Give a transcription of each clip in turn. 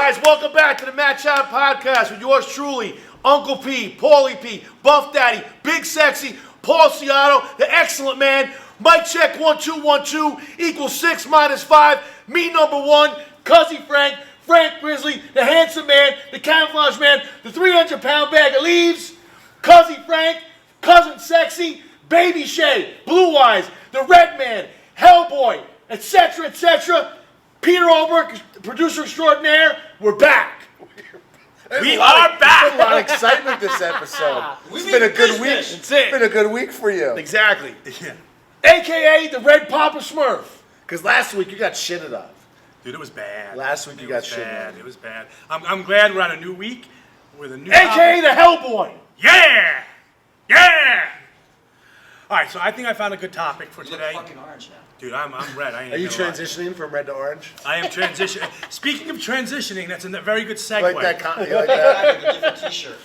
guys, welcome back to the Match Out Podcast with yours truly, Uncle P, Paulie P, Buff Daddy, Big Sexy, Paul Ciatto, the excellent man. Mic check 1 2 1 2 equals 6 minus 5. Me number 1, Cuzzy Frank, Frank Grizzly, the handsome man, the camouflage man, the 300-pound bag of leaves, Cuzzy Frank, Cousin Sexy, Baby Shay, Blue Eyes, the Red Man, Hellboy, etc., etc. Peter Olberg, producer extraordinaire, we're back. We are back. There's been a lot of excitement this episode. It's been a good week. It's been a good week for you. Exactly. Yeah. AKA the Red Papa Smurf. Because last week you got shitted on. Dude, it was bad. Last week you got shitted on. It was bad. I'm glad we're on a new week with a new AKA the Hellboy. Yeah! Yeah! All right, so I think I found a good topic for today. You look fucking orange now. Dude, I'm red. Are you transitioning from red to orange? I am transitioning. Speaking of transitioning, that's a very good segue. You like that? Like a different T-shirt.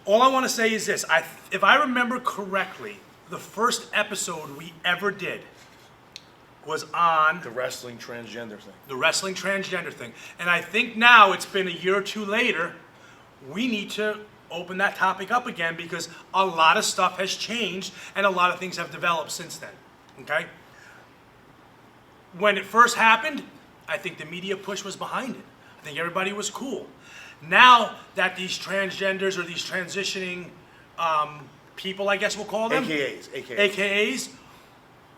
All I want to say is this. If I remember correctly, the first episode we ever did was on The wrestling transgender thing. And I think now it's been a year or two later, we need to open that topic up again because a lot of stuff has changed and a lot of things have developed since then. Okay? When it first happened, I think the media push was behind it. I think everybody was cool. Now that these transgenders or these transitioning people, I guess we'll call them, AKAs,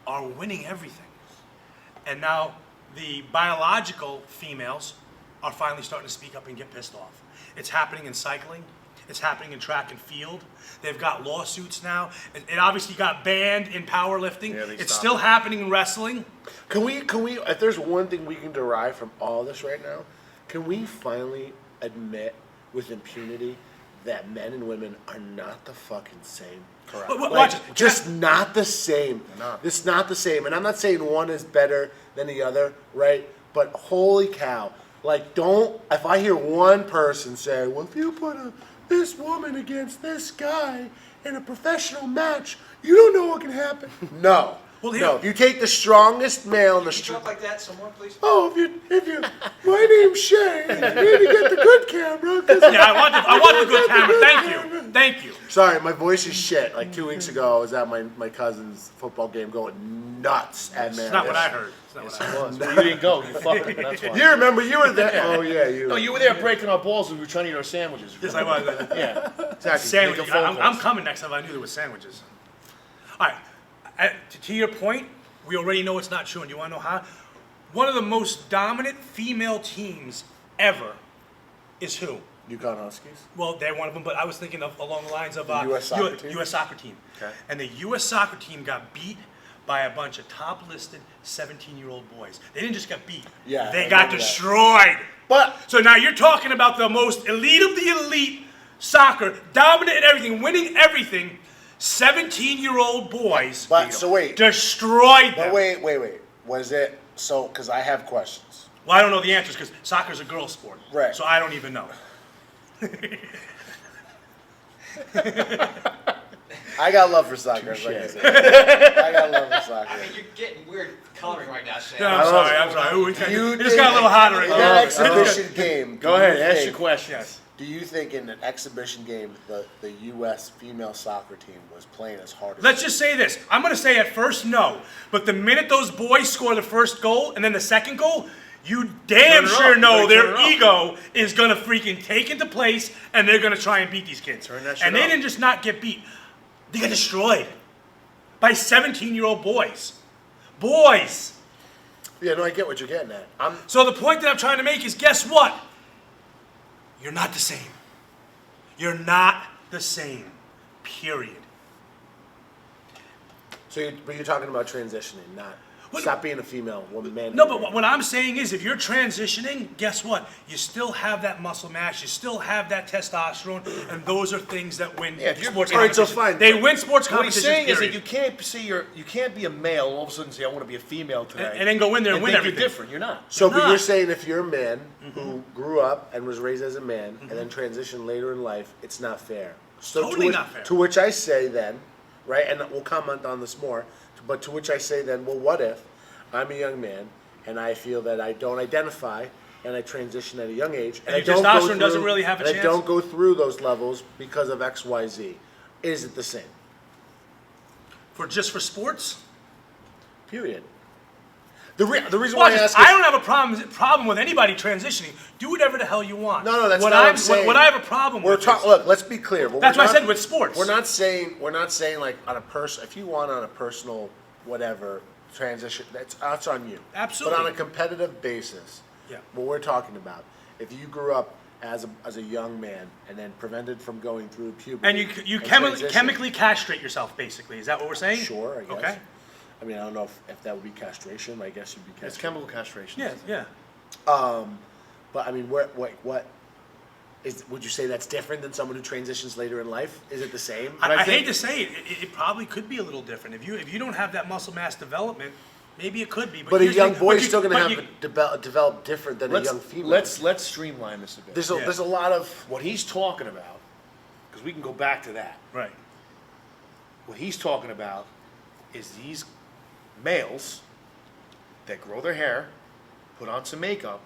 are winning everything. And now the biological females are finally starting to speak up and get pissed off. It's happening in cycling. It's happening in track and field. They've got lawsuits now. It obviously got banned in powerlifting. Yeah, it's still happening in wrestling. Can we, if there's one thing we can derive from all this right now, can we finally admit with impunity that men and women are not the fucking same? Correct. Watch it. Just not the same. It's not the same. And I'm not saying one is better than the other, right? But holy cow. Like, if I hear one person say, well, if you put this woman against this guy in a professional match, you don't know what can happen. No. Well, no. If you take the strongest male in the Can you talk like that some more, please? Oh, if you, my name's Shay. You need to get the good camera. Yeah, I want the good camera. Thank you. Sorry, my voice is shit. Like 2 weeks ago, I was at my cousin's football game going nuts at man. It's not what I heard. Well, you didn't go. You fucked it. That's why. You remember you were there? Oh yeah, you. No, you were there breaking our balls and we were trying to eat our sandwiches. Yes, I was. Yeah, exactly. Sandwich. Making phone I'm calls. coming next time I knew there was sandwiches. All right. To your point, we already know it's not true. And you want to know how? One of the most dominant female teams ever is who? UConn Huskies. Well, they're one of them, but I was thinking of along the lines of U.S. soccer team? U.S. soccer team. Okay. And the U.S. soccer team got beat by a bunch of top-listed 17-year-old boys. They didn't just get beat. Yeah, they I got remember that. destroyed. But So now you're talking about the most elite of the elite soccer, dominant in everything, winning everything. 17-year-old boys destroyed them. But wait. Was it so? Because I have questions. Well, I don't know the answers because soccer's a girl's sport. Right. So I don't even know. I got love for soccer. Like I said. I got love for soccer. I mean, you're getting weird coloring right now, Shay. No, I'm sorry. Ooh, it You just got a little hotter. In an exhibition game. Go ahead, ask your question. Yes. Do you think in an exhibition game the U.S. female soccer team was playing as hard as? Let's just say this. I'm going to say at first no. But the minute those boys score the first goal and then the second goal, you damn sure know their ego is going to freaking take into place and they're going to try and beat these kids. And they didn't just not get beat. They got destroyed by 17-year-old boys. Boys. Yeah, no, I get what you're getting at. So the point that I'm trying to make is, guess what? You're not the same. You're not the same. Period. So, but you're talking about transitioning, not stop being a female woman. No, but what I'm saying is, if you're transitioning, guess what? You still have that muscle mass. You still have that testosterone, and those are things that win sports competitions. Fine. They win sports What he's competitions. saying is that period. you can't be a male all of a sudden say I want to be a female today, and then go in there and win think everything. You're different. You're not. So, but not. you're saying if you're a man who grew up and was raised as a man and then transitioned later in life, it's not fair. So Totally not fair. To which I say then, right, and we'll comment on this more, but to which I say then, well, what if I'm a young man and I feel that I don't identify and I transition at a young age, And I your don't go testosterone doesn't really have a and I chance? don't go through those levels because of X, Y, Z. Is it the same? For sports? Period. The reason Well, why I ask I is, don't have a problem with anybody transitioning. Do whatever the hell you want. No, that's what not what I'm I'm saying. What I have a problem with. Look, let's be clear. That's what I said with sports. We're not saying like on a if you want on a personal whatever transition, that's on you. Absolutely. But on a competitive basis, Yeah. what we're talking about, if you grew up as a young man and then prevented from going through puberty, and you transitioned- chemically castrate yourself, basically. Is that what we're saying? Sure, I guess. Okay. I mean, I don't know if that would be castration. I guess it'd be castration. It's chemical castration. Yeah, yeah. But I mean, what is? Would you say that's different than someone who transitions later in life? Is it the same? I hate to say it, it probably could be a little different. If you don't have that muscle mass development, maybe it could be. But a here's the young thing- boy but is you- still going to but have you- develop different than a young female. Let's streamline this a bit. There's a lot of What he's talking about, because we can go back to that. Right. What he's talking about is these males that grow their hair, put on some makeup,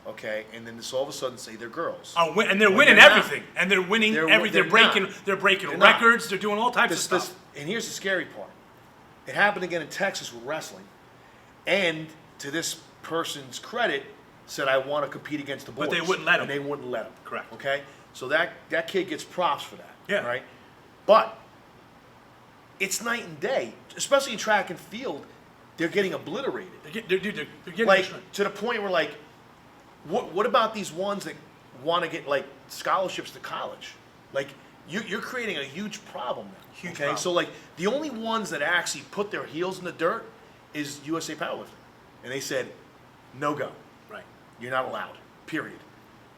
okay, and then this all of a sudden say they're girls. And they're When winning they're not. everything. And they're winning They're- everything. they're They're breaking They're not. records. They're doing all types of stuff. And here's the scary part. It happened again in Texas with wrestling. And to this person's credit, said, I want to compete against the boys. But they wouldn't let him. And they wouldn't let him. Correct. Okay? So that kid gets props for that. Yeah. Right? But it's night and day, especially in track and field. They're getting obliterated. They're getting Like, destroyed. to the point where, like, what about these ones that want to get, like, scholarships to college? Like, you're creating a huge problem now. Huge okay? problem. So, like, the only ones that actually put their heels in the dirt is USA Powerlifting. And they said, no go. Right. You're not allowed, period.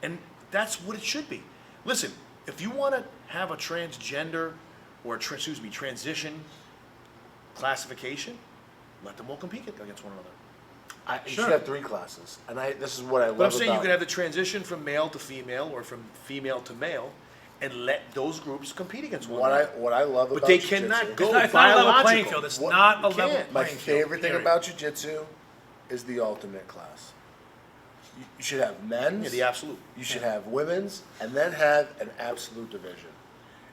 And that's what it should be. Listen, if you want to have a transgender or transition classification, let them all compete against one another. you Sure. should have 3 classes, and this is what I love But I'm saying you about. could have the transition from male to female or from female to male and let those groups compete against one another. what I love But about they jiu-jitsu- cannot go It's not a level playing biological. field. It's What- not a you level can't. My playing field. favorite thing period. about jiu-jitsu is the alternate class. You should have men's. Yeah, the absolute. You should have women's, and then have an absolute division.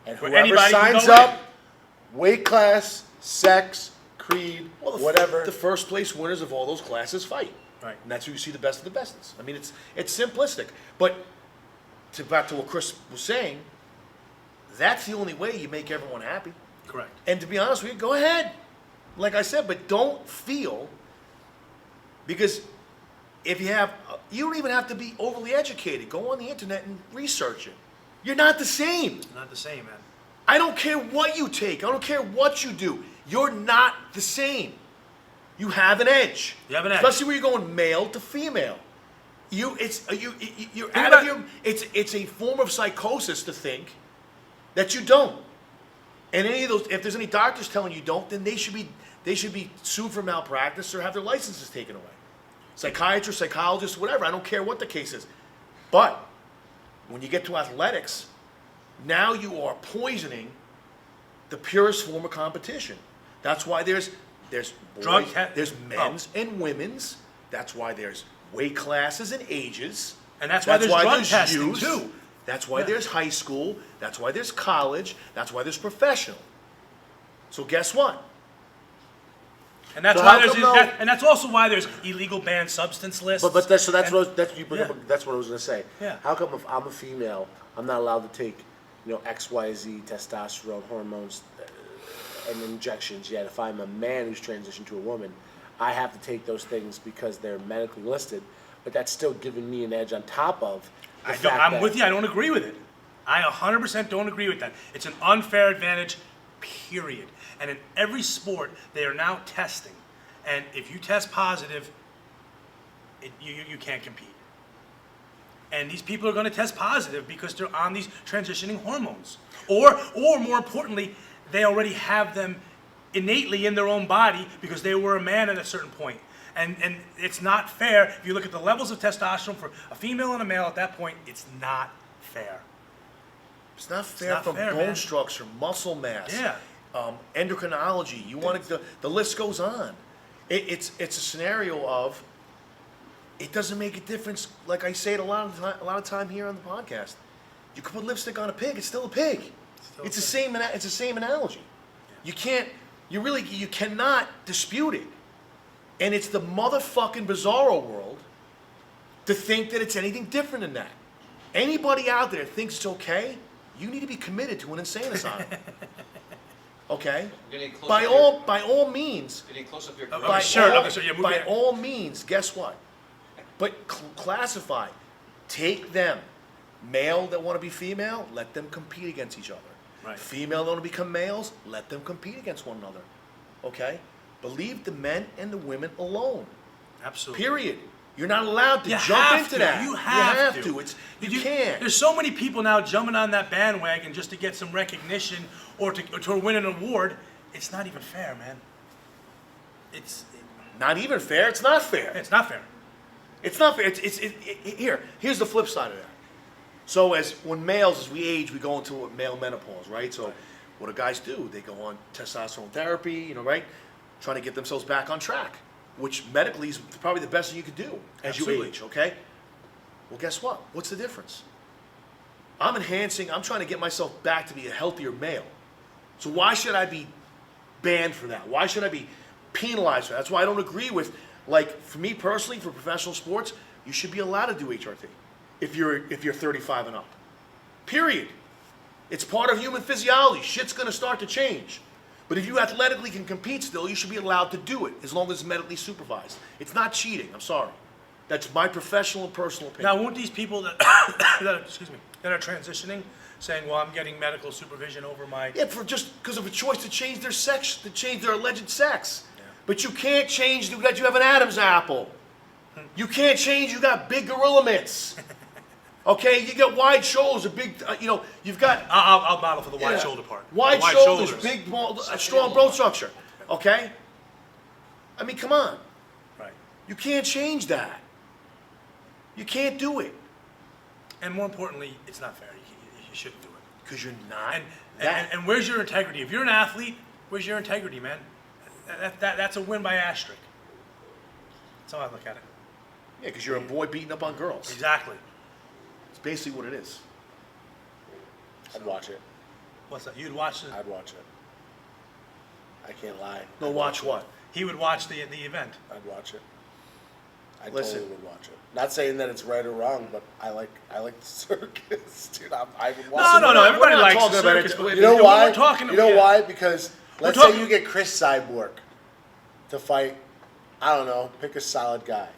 And Where whoever anybody can signs go up, weight class, sex, creed, Well, whatever. the first place winners of all those classes fight. Right. And that's who you see the best of the bestest. I mean, it's simplistic. But back to what Chris was saying, that's the only way you make everyone happy. Correct. And to be honest with you, go ahead. Like I said, but don't feel, because if you don't even have to be overly educated. Go on the internet and research it. You're not the same. Not the same, man. I don't care what you take. I don't care what you do. You're not the same. You have an edge. You have an edge. Especially when you're going male to female. You're out about- of your. It's a form of psychosis to think that you don't. And any of those, if there's any doctors telling you don't, then they should be sued for malpractice or have their licenses taken away. Psychiatrists, psychologists, whatever. I don't care what the case is. But when you get to athletics, now you are poisoning the purest form of competition. That's why there's Drug boys, te- there's men's and women's. That's why there's weight classes and ages. And that's why there's drug testing, youth. too. That's why there's high school. That's why there's college. That's why there's professional. So guess what? And that's So why how there's come though- and that's also why there's illegal banned substance lists. But that's And- what you bring yeah. up. That's what I was gonna say. Yeah. How come if I'm a female, I'm not allowed to take, X, Y, Z, testosterone, hormones, and injections? Yet if I'm a man who's transitioned to a woman, I have to take those things because they're medically listed. But that's still giving me an edge on top of. I'm with you. I don't agree with it. I 100% don't agree with that. It's an unfair advantage, period. And in every sport, they are now testing. And if you test positive, you can't compete. And these people are going to test positive because they're on these transitioning hormones. Or more importantly, they already have them innately in their own body because they were a man at a certain point. And it's not fair. If you look at the levels of testosterone for a female and a male at that point, it's not fair. It's not fair not from fair, bone man. structure, muscle mass, Yeah. endocrinology. You want the list goes on. It's a scenario of it doesn't make a difference. Like I say it a lot of time here on the podcast. You can put lipstick on a pig; it's still a pig. It's the same. It's the same analogy. You can't. You cannot dispute it. And it's the motherfucking bizarro world to think that it's anything different than that. Anybody out there thinks it's okay, you need to be committed to an insane asylum. Okay? By all means. Getting close up your By all means, guess what? But classify. Take them. Male that want to be female, let them compete against each other. Right. Female that want to become males, let them compete against one another. Okay? But leave the men and the women alone. Absolutely. Period. You're not allowed to jump into that. You have to. You can't. There's so many people now jumping on that bandwagon just to get some recognition or to win an award. It's not even fair, man. It's not even fair. It's not fair. It's not fair. It's not fair. Here's the flip side of that. So as we age, we go into male menopause, right? So what do guys do? They go on testosterone therapy, right? Trying to get themselves back on track, which medically is probably the best thing you could do as you age, okay? Well, guess what? What's the difference? I'm trying to get myself back to be a healthier male. So why should I be banned for that? Why should I be penalized for that? That's why I don't agree with, like, for me personally, for professional sports, you should be allowed to do HRT if you're 35 and up. Period. It's part of human physiology. Shit's going to start to change. But if you athletically can compete still, you should be allowed to do it as long as it's medically supervised. It's not cheating. I'm sorry. That's my professional and personal opinion. Now, won't these people that that are transitioning saying, "Well, I'm getting medical supervision over my..." Yeah, for just because of a choice to change their sex, to change their alleged sex. Yeah. But you can't change that you have an Adam's apple. You can't change you got big gorilla mitts. Okay, you got wide shoulders, a big, you've got... I'll model for the wide shoulder part. Wide shoulders, big, strong bone structure. Okay? I mean, come on. Right. You can't change that. You can't do it. And more importantly, it's not fair. You shouldn't do it. Because you're not. And where's your integrity? If you're an athlete, where's your integrity, man? That's a win by asterisk. That's how I look at it. Yeah, because you're a boy beating up on girls. Exactly. It's basically what it is. I'd watch it. What's that? You'd watch it? I'd watch it. I can't lie. No, watch what? He would watch the event. I'd watch it. I Listen. totally would watch it. Not saying that it's right or wrong, but I like the circus, dude. I would watch it. No. Everybody We're not likes talking the about circus. it. But You know why? We're talking, you know why? Because let's talking- say you get Chris Cyborg to fight, I don't know, pick a solid guy.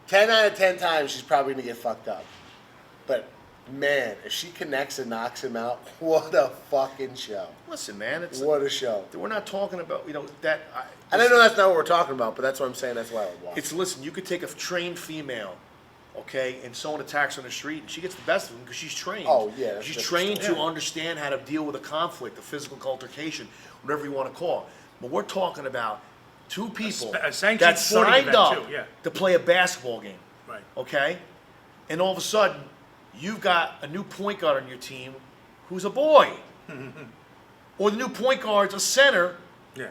10 out of 10 times she's probably going to get fucked up. But, man, if she connects and knocks him out, what a fucking show. Listen, man, What a show. we're not talking about, that... And I know that's not what we're talking about, but that's what I'm saying. That's why I would watch. Listen, you could take a trained female, okay, and someone attacks her on the street, and she gets the best of them because she's trained. Oh, yeah, that's She's different trained story. to understand how to deal with a conflict, a physical altercation, whatever you want to call it. But we're talking about two people a sanctioned that sporting signed event, up too, yeah. to play a basketball game, Right. okay? And all of a sudden, you've got a new point guard on your team who's a boy. Or the new point guard's a center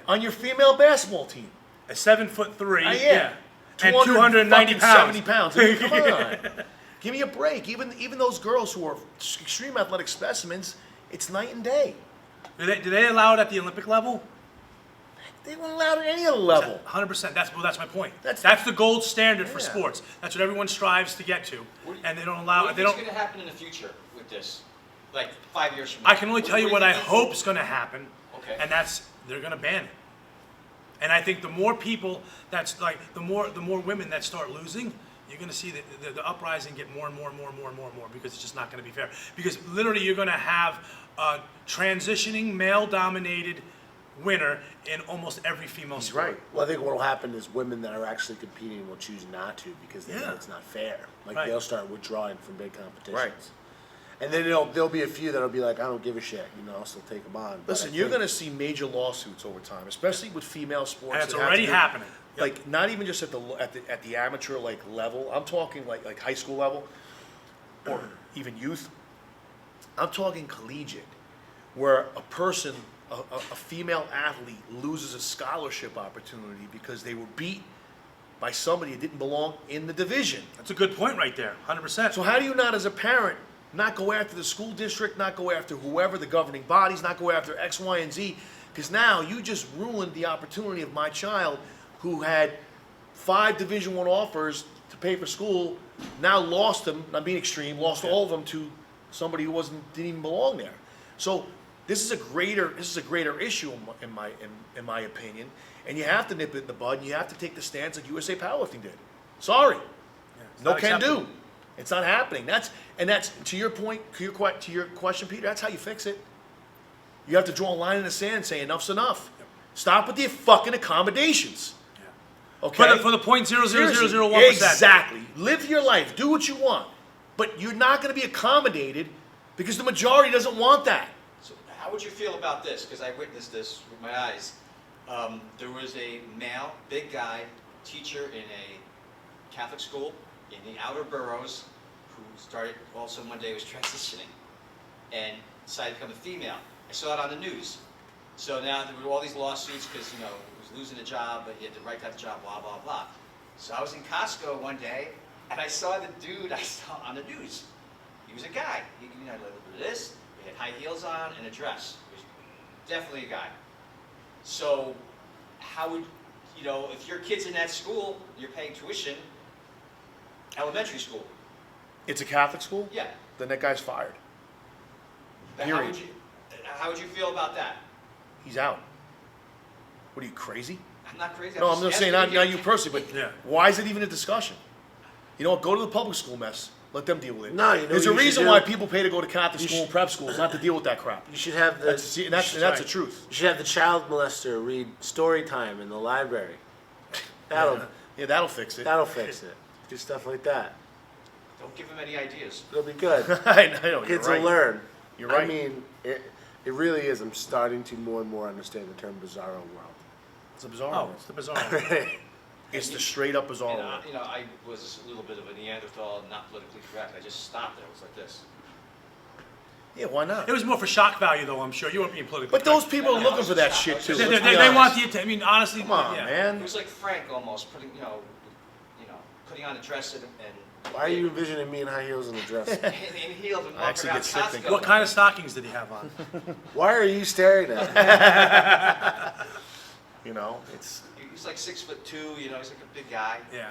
on your female basketball team. A 7'3", Yeah. and 290 pounds. 70 pounds. I mean, come on. Give me a break. Even those girls who are extreme athletic specimens, it's night and day. Do they allow it at the Olympic level? They weren't allowed at any other level. 100%. That's my point. That's the gold standard for Yeah. sports. That's what everyone strives to get to, and they don't allow What it. do They you don't. think's going to happen in the future with this? Like 5 years from now? I can only tell you what I hope's going to happen, Okay. and that's they're going to ban it. And I think the more people the more women that start losing, you're going to see the uprising get more and more because it's just not going to be fair. Because literally you're going to have a transitioning male-dominated winner in almost every female sport. Right. Well, I think what will happen is women that are actually competing will choose not to because they know it's not fair. Like, Right. they'll start withdrawing from big competitions. Right. And then there'll be a few that'll be like, I don't give a shit, I'll still take them on. But Listen, I you're think- going to see major lawsuits over time, especially with female sports. And it's that have already to do- happening. Yep. Like, not even just at the amateur level. I'm talking like high school level, or even youth. I'm talking collegiate, where a person, a female athlete, loses a scholarship opportunity because they were beat by somebody that didn't belong in the division. That's a good point right there, 100%. So how do you not, as a parent, not go after the school district, not go after whoever, the governing bodies, not go after X, Y, and Z? Because now you just ruined the opportunity of my child who had 5 Division I offers to pay for school, now lost them, not being extreme, lost all of them to somebody who didn't even belong there. So this is a greater issue in my opinion, and you have to nip it in the bud, and you have to take the stance like USA Powerlifting did. Sorry, It's no not can acceptable. do. It's not happening. That's to your point, to your question, Peter. That's how you fix it. You have to draw a line in the sand, and say enough's enough. Stop with the fucking accommodations. Okay. For the .00001%. Seriously, exactly. Live your life. Do what you want, but you're not going to be accommodated because the majority doesn't want that. So how would you feel about this? Because I witnessed this with my eyes. There was a male, big guy, teacher in a Catholic school in the outer boroughs who started also one day was transitioning and decided to become a female. I saw it on the news. So now there were all these lawsuits because, he was losing a job, but he had the right to have a job, blah, blah, blah. So I was in Costco one day, and I saw the dude I saw on the news. He was a guy. He had a little bit of this, he had high heels on, and a dress. He was definitely a guy. So how would, if your kid's in that school, you're paying tuition, elementary school. It's a Catholic school. Yeah. Then that guy's fired. But Period. how would you feel about that? He's out. What are you, crazy? I'm not crazy. No, I'm not saying not you personally, but Yeah. why is it even a discussion? You know what? Go to the public school mess. Let them deal with it. No, you know There's what a you should reason do? why people pay to go to Catholic You school and prep schools, not to deal with that crap. You should have the That's the truth. you should have the child molester read story time in the library. That'll That'll fix it. that'll fix it. Do stuff like that. Don't give him any ideas. It'll be good. I know. Kids you're right. will learn. You're right. I mean, it really is. I'm starting to more and more understand the term bizarro world. It's a bizarre Oh, one. it's the bizarre. It's the straight up bizarre And, one. I was a little bit of a Neanderthal, not politically correct. I just stopped there. It was like this. Yeah, why not? It was more for shock value, though, I'm sure. You weren't being politically But those correct. people are looking for that shit too. They, let's they, be they want honest. the, I mean, honestly, Come on, yeah. It man. was like Frank almost putting, putting on a dress and Why are you envisioning me in high heels and a dress? and heels and I walking actually around get sick Costco? thinking What kind of stockings did he have on? Why are you staring at me? It's He's like 6'2", he's like a big guy. Yeah.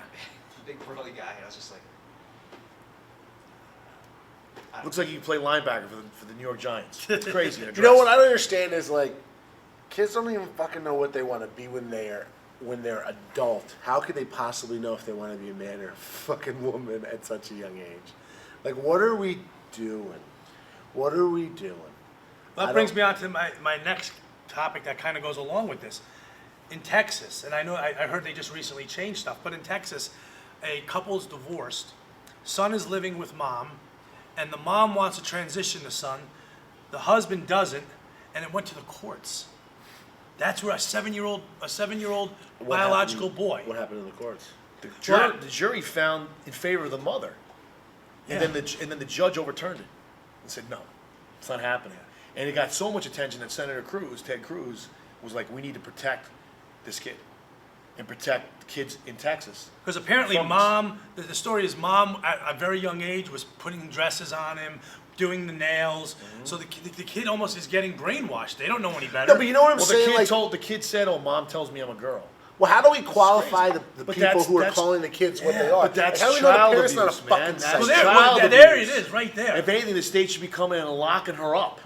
Big burly guy. And I was just like, looks like you can play linebacker for the New York Giants. It's crazy. in a You know dress. what I don't understand is like, kids don't even fucking know what they want to be when they're adult. How could they possibly know if they want to be a man or a fucking woman at such a young age? Like, what are we doing? What are we doing? That brings me on to my next topic that kind of goes along with this. In Texas, and I heard they just recently changed stuff, but in Texas, a couple's divorced, son is living with mom, and the mom wants to transition the son, the husband doesn't, and it went to the courts. That's where a seven-year-old biological boy. What happened in the courts? The jury found in favor of the mother, and Yeah. then the judge overturned it and said no, it's not happening. And it got so much attention that Senator Ted Cruz, was like, we need to protect this kid and protect the kids in Texas. Because apparently From- mom, the story is mom at a very young age was putting dresses on him, doing the nails. So the kid almost is getting brainwashed. They don't know any better. No, but you know what I'm Well, saying? the kid said, "Oh, mom tells me I'm a girl." Well, how do we qualify the But people who are that's- calling the kids what they are? But that's Like, how do we know the child parent's not a abuse, man. fucking That's psycho? there it abuse. is, right there. If anything, the state should be coming in and locking her up.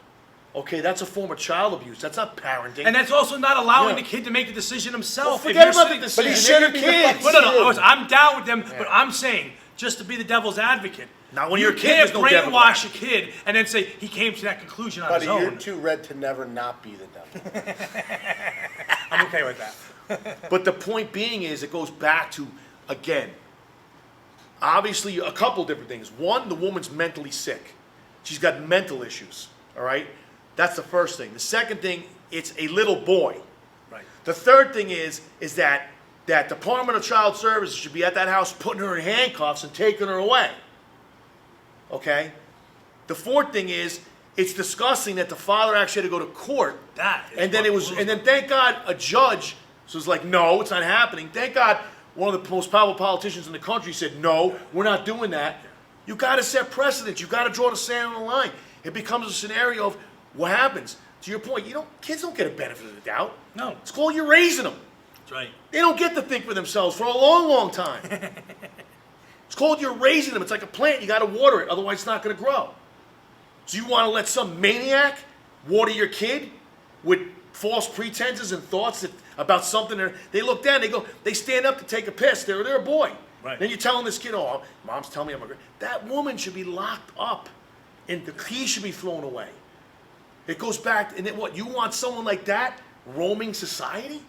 Okay, that's a form of child abuse. That's not parenting. And that's also not allowing Yeah. the kid to make the decision well, himself. If forget you're about the sitting- decision. But he They're shouldn't your be the kids. fucking No, I'm down with them, but I'm saying, just to be the devil's advocate, Not when you you're a kid, can't there's no devil's brainwash a kid and then say he came to that conclusion on Buddy, his you're own. too red to never not be the devil. I'm okay with that. But the point being is, it goes back to, again, obviously a couple different things. One, the woman's mentally sick. She's got mental issues, all right? That's the first thing. The second thing, it's a little boy. Right. The third thing is that Department of Child Services should be at that house putting her in handcuffs and taking her away. Okay? The fourth thing is, it's disgusting that the father actually had to go to court. That is And then what it was, blows and then thank God a judge was like, no, it's not happening. Thank God one of the most powerful politicians in the country, said, no, we're not doing that. You got to set precedents. You got to draw the sand on the line. It becomes a scenario of what happens. To your point, kids don't get a benefit of the doubt. No. It's called you're raising them. That's right. They don't get to think for themselves for a long, long time. It's called you're raising them. It's like a plant. You got to water it, otherwise it's not going to grow. So you want to let some maniac water your kid with false pretenses and thoughts about something? They look down, they stand up to take a piss. They're a boy. Right. Then you're telling this kid, oh, mom's telling me I'm a girl. That woman should be locked up, and the key should be thrown away. It goes back, and then what? You want someone like that roaming society?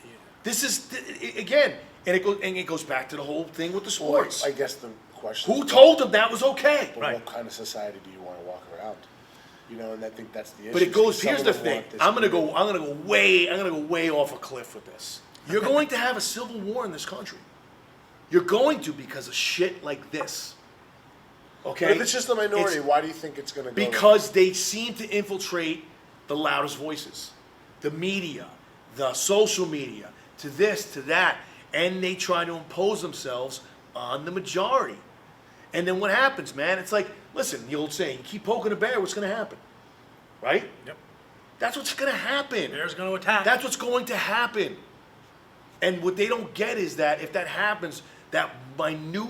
Yeah. This is again, and it goes back to the whole thing with the sports. I guess the question. Who told them that was okay? But Right. what kind of society do you want to walk around? And I think that's the issue. But it goes. Some Here's of the them thing. want this I'm gonna weird- go way off a cliff with this. You're going to have a civil war in this country. You're going to because of shit like this. Okay. But if it's just the minority, It's- why do you think it's going to go? Because they seem to infiltrate the loudest voices, the media, the social media, to this, to that, and they try to impose themselves on the majority. And then what happens, man? It's like, listen, the old saying, you keep poking a bear, what's going to happen? Right? Yep. That's what's going to happen. Bear's going to attack. That's what's going to happen. And what they don't get is that if that happens, that minute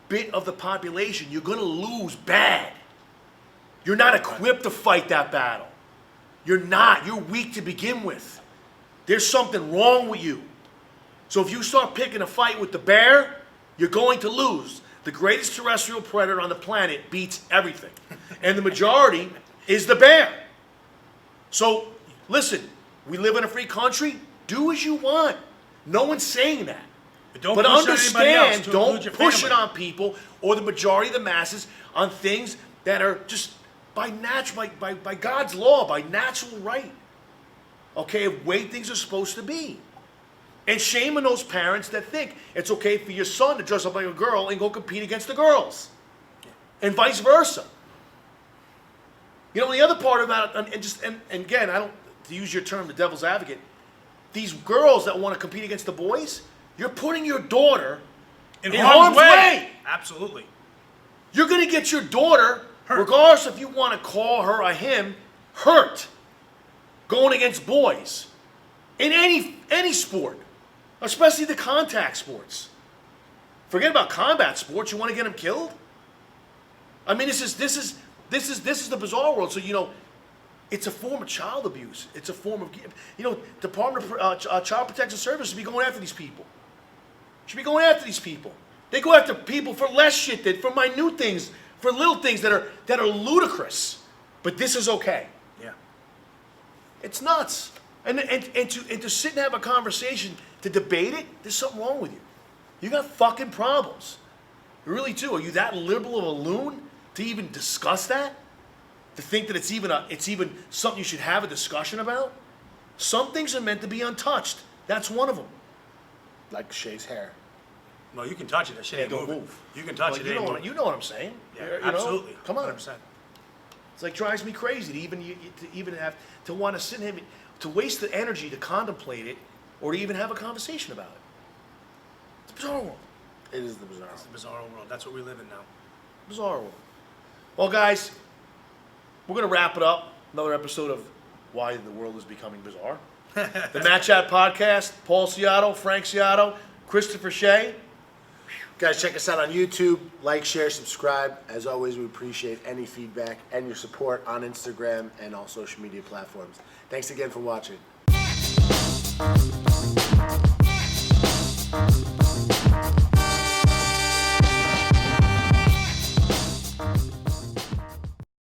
bit of the population, you're going to lose bad. You're not equipped to fight that battle. You're not. You're weak to begin with. There's something wrong with you. So if you start picking a fight with the bear, you're going to lose. The greatest terrestrial predator on the planet beats everything. And the majority is the bear. So listen, we live in a free country. Do as you want. No one's saying that. Don't But push on anybody else understand, to don't include your push it family. on people or the majority of the masses on things that are just by God's law, by natural right. Okay, the way things are supposed to be. And shame on those parents that think it's okay for your son to dress up like a girl and go compete against the girls. And vice versa. The other part about it, and again, I don't, to use your term, the devil's advocate, these girls that want to compete against the boys, you're putting your daughter in harm's way. Absolutely. You're going to get your daughter, Hurt. regardless if you want to call her or him, hurt going against boys in any sport, especially the contact sports. Forget about combat sports. You want to get them killed? I mean, this is the bizarre world. So it's a form of child abuse. It's a form of Department of Child Protection Service should be going after these people. Should be going after these people. They go after people for less shit than for minute things, for little things that are ludicrous. But this is okay. Yeah. It's nuts. And to sit and have a conversation to debate it, there's something wrong with you. You got fucking problems. You really do. Are you that liberal of a loon to even discuss that? To think that it's even something you should have a discussion about? Some things are meant to be untouched. That's one of them. Like Shay's hair. No, you can touch it. That shit ain't don't moving. move. You can touch Well, it. you It ain't know moving. you know what I'm saying. Yeah, You know? absolutely. Come on. 100%. It's like drives me crazy to even have to want to sit and to waste the energy to contemplate it or to even have a conversation about it. It's a bizarre world. It is the bizarre. It's the bizarre world. That's what we live in now. Bizarre world. Well, guys, we're gonna wrap it up. Another episode of Why the World is Becoming Bizarre. The Matt Chat Podcast. Paul Ciatto, Frank Ciatto, Christopher Shay. Guys, check us out on YouTube. Like, share, subscribe. As always, we appreciate any feedback and your support on Instagram and all social media platforms. Thanks again for watching.